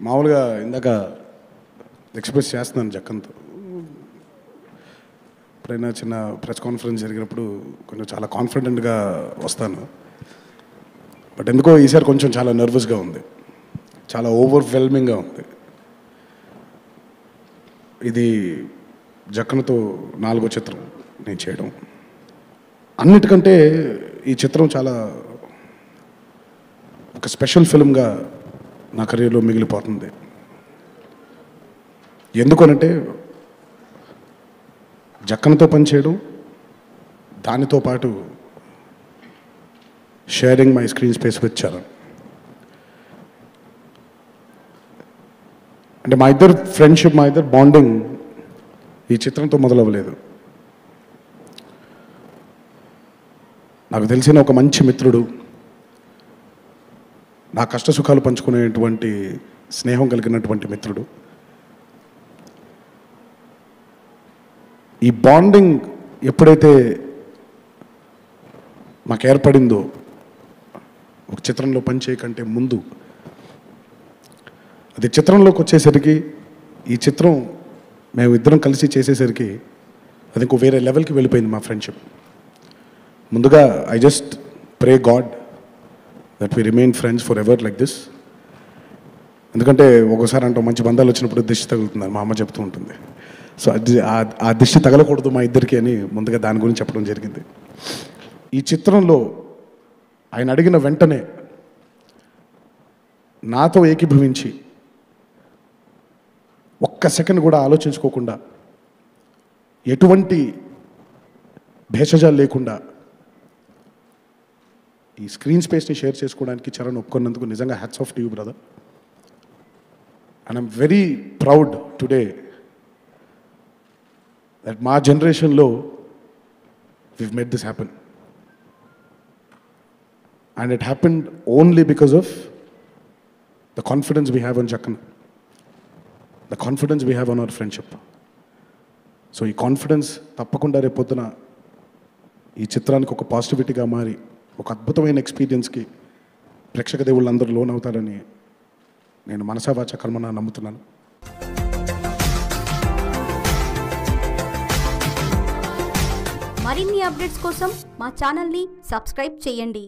మామూలుగా ఇందాక ఎక్స్ప్రెస్ చేస్తున్నాను జక్కన్తో. ఎప్పుడైనా చిన్న ప్రెస్ కాన్ఫరెన్స్ జరిగినప్పుడు కొంచెం చాలా కాన్ఫిడెంట్గా వస్తాను. బట్ ఎందుకో ఈసారి కొంచెం చాలా నర్వస్గా ఉంది, చాలా ఓవర్వెల్మింగ్గా ఉంది. ఇది జక్కన్తో 4వ చిత్రం నేను చేయడం. అన్నిటికంటే ఈ చిత్రం చాలా ఒక స్పెషల్ ఫిల్మ్గా నా కెరీర్లో మిగిలిపోతుంది. ఎందుకనంటే జక్కన్తో పనిచేయడం, దానితో పాటు sharing my screen space with Charan. అంటే మా ఇద్దరు ఫ్రెండ్షిప్, మా ఇద్దరు బాండింగ్ ఈ చిత్రంతో మొదలవ్వలేదు. నాకు తెలిసిన ఒక మంచి మిత్రుడు, నా కష్ట సుఖాలు పంచుకునేటువంటి స్నేహం కలిగినటువంటి మిత్రుడు. ఈ బాండింగ్ ఎప్పుడైతే మాకు ఏర్పడిందో ఒక చిత్రంలో పనిచేయకంటే ముందు, అది చిత్రంలోకి వచ్చేసరికి, ఈ చిత్రం మేము ఇద్దరం కలిసి చేసేసరికి అది ఇంకో వేరే లెవెల్కి వెళ్ళిపోయింది మా ఫ్రెండ్షిప్. ముందుగా I just pray God that we remain friends forever like this. ఎందుకంటే ఒకసారి అంటాం మంచి బంధాలు వచ్చినప్పుడు దిష్టి తగులుతుందని మా అమ్మ చెప్తూ ఉంటుంది. సో అది ఆ దిష్టి తగలకూడదు మా ఇద్దరికి అని ముందుగా దాని గురించి చెప్పడం జరిగింది. ఈ చిత్రంలో ఆయన అడిగిన వెంటనే నాతో ఏకీభవించి ఒక్క సెకండ్ కూడా ఆలోచించుకోకుండా, ఎటువంటి భేషజాలు లేకుండా ఈ స్క్రీన్ స్పేస్ని షేర్ చేసుకోవడానికి చరణ్ ఒప్పుకున్నందుకు నిజంగా hats off to you brother. And I'm very proud today that మా జనరేషన్లో we've made this happen. And it happened only because of the confidence we have on Jakkan, the confidence we have on our friendship. So ఈ confidence తప్పకుండా రేపొద్దున ఈ చిత్రానికి ఒక పాజిటివిటీగా మారి ఒక అద్భుతమైన ఎక్స్పీరియన్స్కి ప్రేక్షక దేవుళ్ళందరూ లోన్ అవుతారని నేను మనసా వాచా కర్మనా నమ్ముతున్నాను. మరిన్ని అప్డేట్స్ కోసం మా ఛానల్ని సబ్స్క్రైబ్ చేయండి.